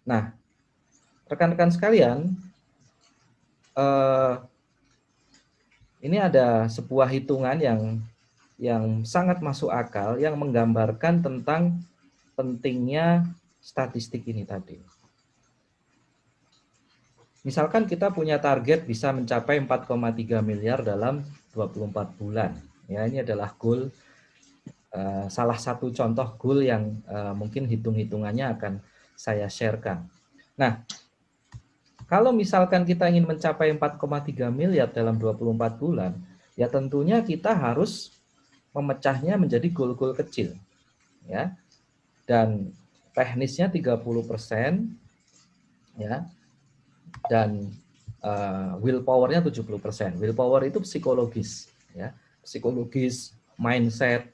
Nah, rekan-rekan sekalian, ini ada sebuah hitungan yang sangat masuk akal yang menggambarkan tentang pentingnya statistik ini tadi. Misalkan kita punya target bisa mencapai 4,3 miliar dalam 24 bulan. Ya, ini adalah goal, salah satu contoh goal yang mungkin hitung-hitungannya akan saya sharekan. Nah, kalau misalkan kita ingin mencapai 4,3 miliar dalam 24 bulan, ya tentunya kita harus memecahnya menjadi goal-goal kecil. Ya. Dan teknisnya 30%, ya. Dan willpower-nya 70%. Willpower itu psikologis, ya. Psikologis, mindset,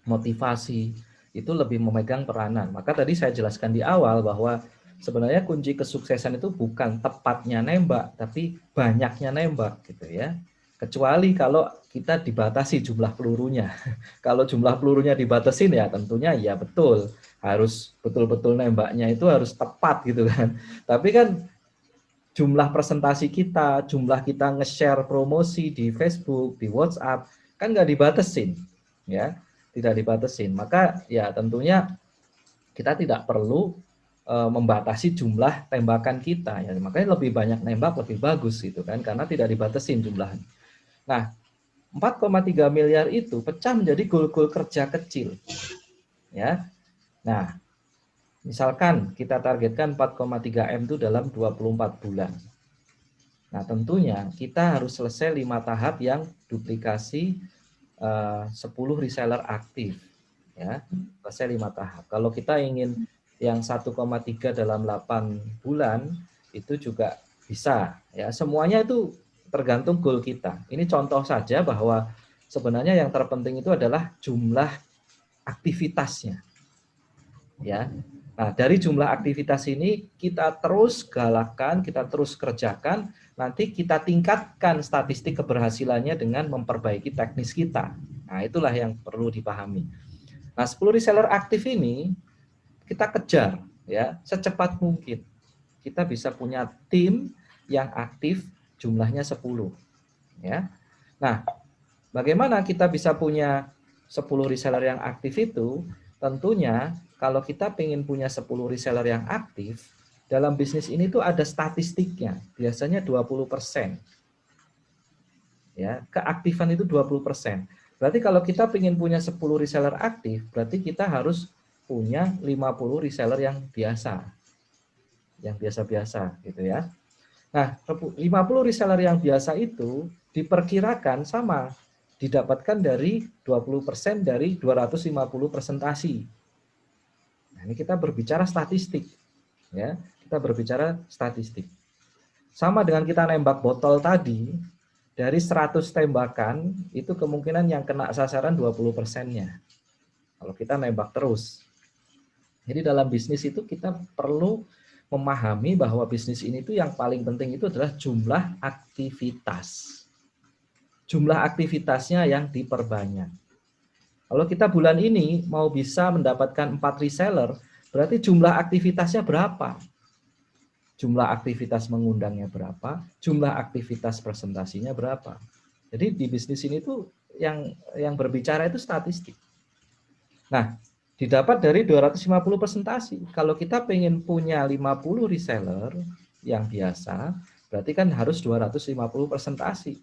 motivasi itu lebih memegang peranan. Maka tadi saya jelaskan di awal bahwa sebenarnya kunci kesuksesan itu bukan tepatnya nembak, tapi banyaknya nembak gitu ya. Kecuali kalau kita dibatasi jumlah pelurunya. Kalau jumlah pelurunya dibatasin ya tentunya ya betul, harus betul-betul nembaknya itu harus tepat gitu kan. Tapi kan jumlah presentasi kita, jumlah kita nge-share promosi di Facebook, di WhatsApp, kan nggak dibatasin, ya, tidak dibatasin. Maka ya tentunya kita tidak perlu membatasi jumlah tembakan kita, ya. Makanya lebih banyak nembak lebih bagus gitu kan, karena tidak dibatasin jumlahnya. Nah, 4,3 miliar itu pecah menjadi goal-goal kerja kecil, ya. Nah, misalkan kita targetkan 4,3 M itu dalam 24 bulan. Nah, tentunya kita harus selesai 5 tahap yang duplikasi 10 reseller aktif. Ya, selesai 5 tahap. Kalau kita ingin yang 1,3 dalam 8 bulan, itu juga bisa. Ya, semuanya itu tergantung goal kita. Ini contoh saja bahwa sebenarnya yang terpenting itu adalah jumlah aktivitasnya. Ya. Nah, dari jumlah aktivitas ini kita terus galakkan, kita terus kerjakan, nanti kita tingkatkan statistik keberhasilannya dengan memperbaiki teknis kita. Nah, itulah yang perlu dipahami. Nah, 10 reseller aktif ini kita kejar ya, secepat mungkin. Kita bisa punya tim yang aktif jumlahnya 10 ya. Nah, bagaimana kita bisa punya 10 reseller yang aktif itu? Tentunya kalau kita ingin punya 10 reseller yang aktif, dalam bisnis ini tuh ada statistiknya, biasanya 20%. Ya, keaktifan itu 20%. Berarti kalau kita ingin punya 10 reseller aktif, berarti kita harus punya 50 reseller yang biasa. Yang biasa-biasa gitu ya. Nah, 50 reseller yang biasa itu diperkirakan sama didapatkan dari 20% dari 250 presentasi. Nah, ini kita berbicara statistik ya. Kita berbicara statistik. Sama dengan kita nembak botol tadi, dari 100 tembakan itu kemungkinan yang kena sasaran 20%-nya. Kalau kita nembak terus. Jadi dalam bisnis itu kita perlu memahami bahwa bisnis ini tuh yang paling penting itu adalah jumlah aktivitas. Jumlah aktivitasnya yang diperbanyak. Kalau kita bulan ini mau bisa mendapatkan 4 reseller, berarti jumlah aktivitasnya berapa? Jumlah aktivitas mengundangnya berapa? Jumlah aktivitas presentasinya berapa? Jadi di bisnis ini tuh yang berbicara itu statistik. Nah, didapat dari 250 presentasi. Kalau kita pengen punya 50 reseller yang biasa, berarti kan harus 250 presentasi.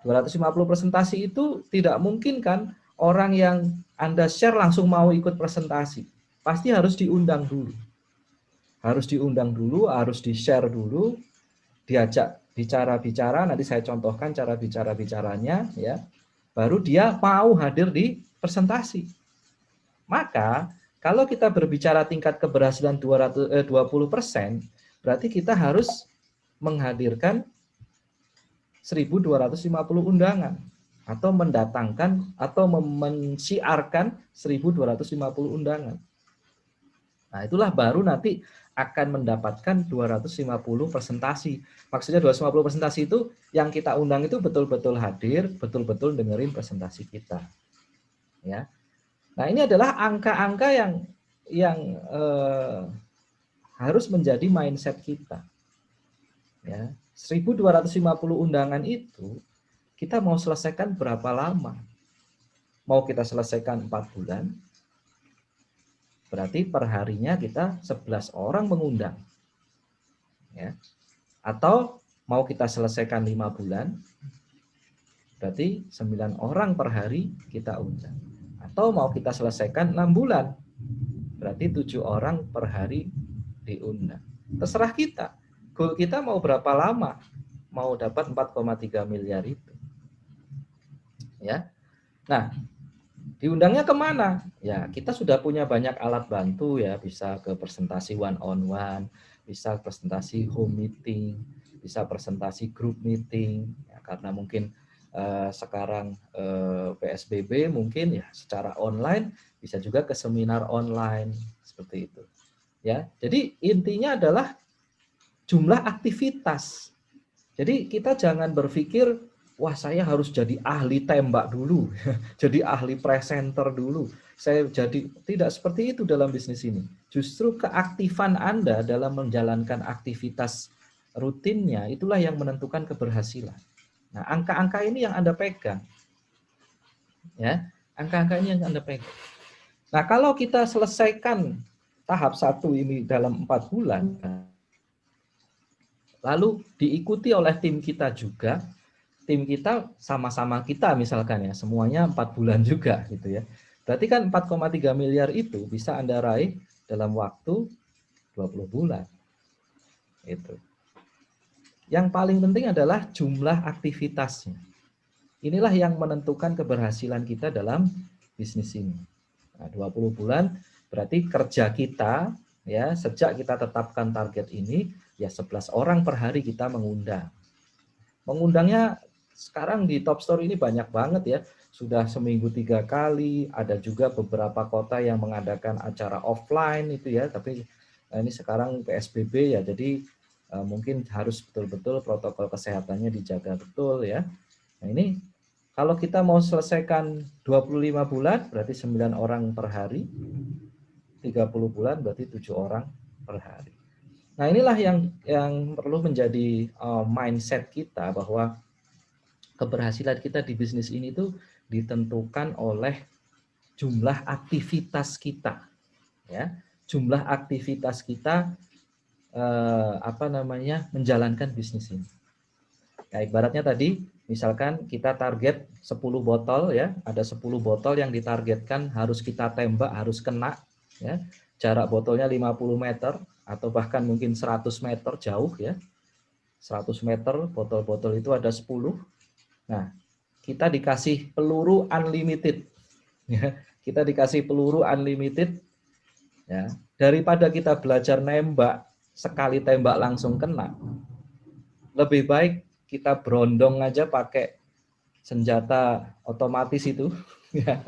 250 presentasi itu tidak mungkin kan orang yang Anda share langsung mau ikut presentasi. Pasti harus diundang dulu. Harus diundang dulu, harus di-share dulu, diajak bicara-bicara, nanti saya contohkan cara bicara-bicaranya ya. Baru dia mau hadir di presentasi. Maka kalau kita berbicara tingkat keberhasilan 20%, berarti kita harus menghadirkan 1.250 undangan atau mendatangkan atau mensiarkan 1.250 undangan. Nah, itulah baru nanti akan mendapatkan 250 presentasi. Maksudnya 250 presentasi itu yang kita undang itu betul-betul hadir, betul-betul dengerin presentasi kita. Ya. Nah, ini adalah angka-angka yang harus menjadi mindset kita. Ya, 1.250 undangan itu kita mau selesaikan berapa lama? Mau kita selesaikan 4 bulan, berarti per harinya kita 11 orang mengundang. Ya. Atau mau kita selesaikan 5 bulan, berarti 9 orang per hari kita undang. Atau mau kita selesaikan 6 bulan, berarti 7 orang per hari diundang. Terserah kita. Goal kita mau berapa lama? Mau dapat 4,3 miliar itu. Ya. Nah, diundangnya kemana? Ya, kita sudah punya banyak alat bantu ya, bisa ke presentasi one on one, bisa presentasi home meeting, bisa presentasi group meeting, ya, karena mungkin sekarang PSBB mungkin ya secara online, bisa juga ke seminar online seperti itu. Ya, jadi intinya adalah jumlah aktivitas. Jadi kita jangan berpikir, wah saya harus jadi ahli tembak dulu, jadi ahli presenter dulu. Saya jadi tidak seperti itu dalam bisnis ini. Justru keaktifan Anda dalam menjalankan aktivitas rutinnya itulah yang menentukan keberhasilan. Nah, angka-angka ini yang Anda pegang. Ya, angka-angka ini yang Anda pegang. Nah, kalau kita selesaikan tahap 1 ini dalam 4 bulan, lalu diikuti oleh tim kita juga, tim kita sama-sama kita misalkan ya, semuanya 4 bulan juga gitu ya. Berarti kan 4,3 miliar itu bisa Anda raih dalam waktu 20 bulan. Itu. Yang paling penting adalah jumlah aktivitasnya. Inilah yang menentukan keberhasilan kita dalam bisnis ini. Nah, 20 bulan berarti kerja kita ya, sejak kita tetapkan target ini ya 11 orang per hari kita mengundang. Mengundangnya sekarang di Top Store ini banyak banget ya, sudah seminggu 3 kali, ada juga beberapa kota yang mengadakan acara offline itu ya, tapi ini sekarang PSBB ya, jadi mungkin harus betul-betul protokol kesehatannya dijaga betul ya. Nah ini kalau kita mau selesaikan 25 bulan berarti 9 orang per hari, 30 bulan berarti 7 orang per hari. Nah inilah yang perlu menjadi mindset kita bahwa keberhasilan kita di bisnis ini tuh ditentukan oleh jumlah aktivitas kita, ya, jumlah aktivitas kita menjalankan bisnis ini. Nah, ibaratnya tadi, misalkan kita target 10 botol ya, ada 10 botol yang ditargetkan harus kita tembak, harus kena, ya. Jarak botolnya 50 meter atau bahkan mungkin 100 meter jauh ya. 100 meter botol-botol itu ada 10. Nah, kita dikasih peluru unlimited. Ya, kita dikasih peluru unlimited ya. Daripada kita belajar nembak, sekali tembak langsung kena. Lebih baik kita berondong aja pakai senjata otomatis itu ya,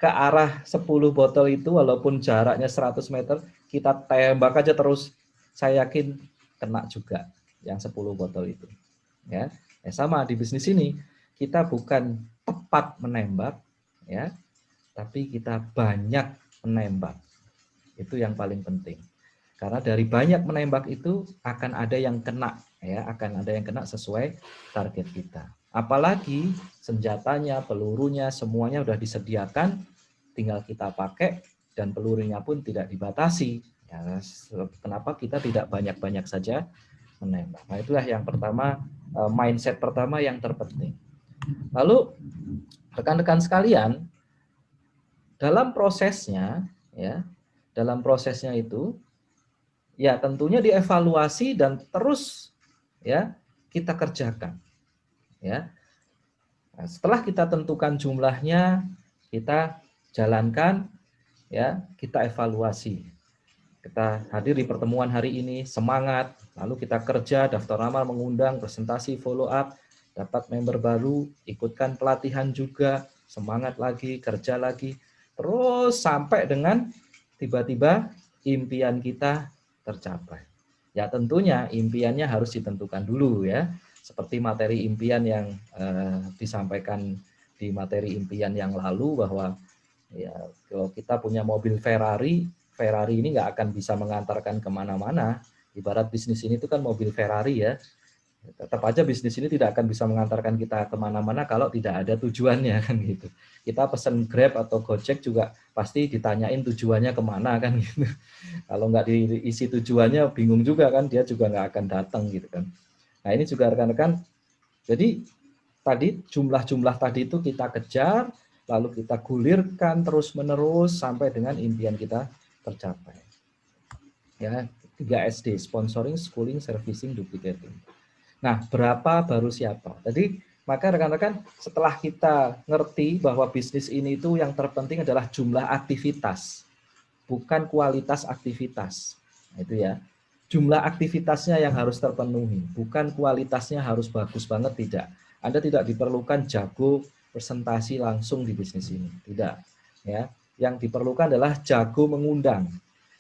ke arah 10 botol itu walaupun jaraknya 100 meter, kita tembak aja terus, saya yakin kena juga yang 10 botol itu. Ya, sama di bisnis ini, kita bukan tepat menembak ya, tapi kita banyak menembak. Itu yang paling penting. Karena dari banyak menembak itu akan ada yang kena ya, akan ada yang kena sesuai target kita. Apalagi senjatanya, pelurunya semuanya sudah disediakan, tinggal kita pakai dan pelurunya pun tidak dibatasi. Ya, kenapa kita tidak banyak-banyak saja menembak? Nah, itulah yang pertama, mindset pertama yang terpenting. Lalu rekan-rekan sekalian, dalam prosesnya ya, dalam prosesnya itu ya tentunya dievaluasi dan terus ya kita kerjakan ya. Nah, setelah kita tentukan jumlahnya, kita jalankan ya, kita evaluasi. Kita hadir di pertemuan hari ini, semangat, lalu kita kerja, daftar nama, mengundang, presentasi, follow up, dapat member baru, ikutkan pelatihan juga, semangat lagi, kerja lagi, terus sampai dengan tiba-tiba impian kita tercapai. Ya tentunya impiannya harus ditentukan dulu ya, seperti materi impian yang disampaikan di materi impian yang lalu bahwa ya kalau kita punya mobil Ferrari Ferrari ini nggak akan bisa mengantarkan kemana-mana. Ibarat bisnis ini itu kan mobil Ferrari ya. Tetap aja bisnis ini tidak akan bisa mengantarkan kita kemana-mana kalau tidak ada tujuannya kan gitu. Kita pesen Grab atau Gojek juga pasti ditanyain tujuannya kemana kan gitu. Kalau nggak diisi tujuannya bingung juga kan, dia juga nggak akan datang gitu kan. Nah ini juga rekan-rekan, jadi tadi jumlah-jumlah tadi itu kita kejar, lalu kita gulirkan terus-menerus sampai dengan impian kita tercapai. Ya, 3SD, sponsoring, schooling, servicing, duplicating. Nah, berapa baru siapa? Jadi, maka rekan-rekan setelah kita ngerti bahwa bisnis ini itu yang terpenting adalah jumlah aktivitas, bukan kualitas aktivitas. Nah, itu ya. Jumlah aktivitasnya yang harus terpenuhi, bukan kualitasnya harus bagus banget, tidak. Anda tidak diperlukan jago presentasi langsung di bisnis ini, tidak. Ya, yang diperlukan adalah jago mengundang.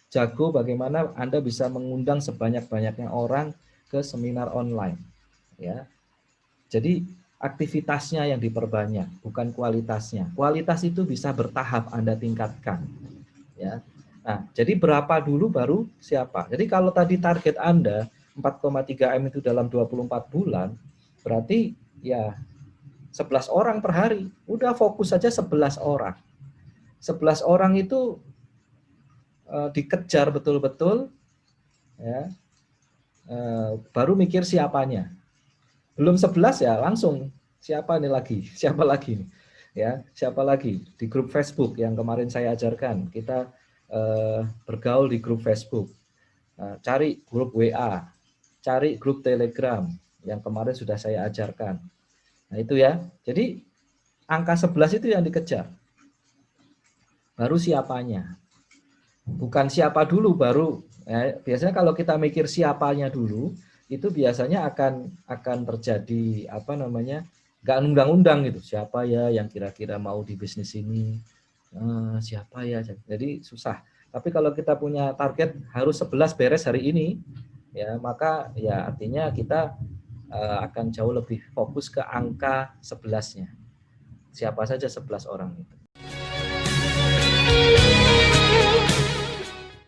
Jago bagaimana Anda bisa mengundang sebanyak-banyaknya orang ke seminar online. Ya, jadi aktivitasnya yang diperbanyak, bukan kualitasnya. Kualitas itu bisa bertahap Anda tingkatkan. Ya. Nah, jadi berapa dulu baru siapa? Jadi kalau tadi target Anda 4,3 M itu dalam 24 bulan, berarti ya 11 orang per hari. Udah fokus saja 11 orang. 11 orang itu dikejar betul-betul, ya, baru mikir siapanya. Belum 11 ya langsung siapa ini lagi, siapa lagi nih, ya, siapa lagi di grup Facebook yang kemarin saya ajarkan. Kita bergaul di grup Facebook, cari grup WA, cari grup Telegram yang kemarin sudah saya ajarkan. Nah itu ya, jadi angka 11 itu yang dikejar. Baru siapanya. Bukan siapa dulu baru. Ya, biasanya kalau kita mikir siapanya dulu, itu biasanya akan terjadi apa namanya, nggak undang-undang gitu. Siapa ya yang kira-kira mau di bisnis ini? Siapa ya? Jadi susah. Tapi kalau kita punya target harus 11 beres hari ini, ya maka ya artinya kita akan jauh lebih fokus ke angka 11-nya. Siapa saja 11 orang itu.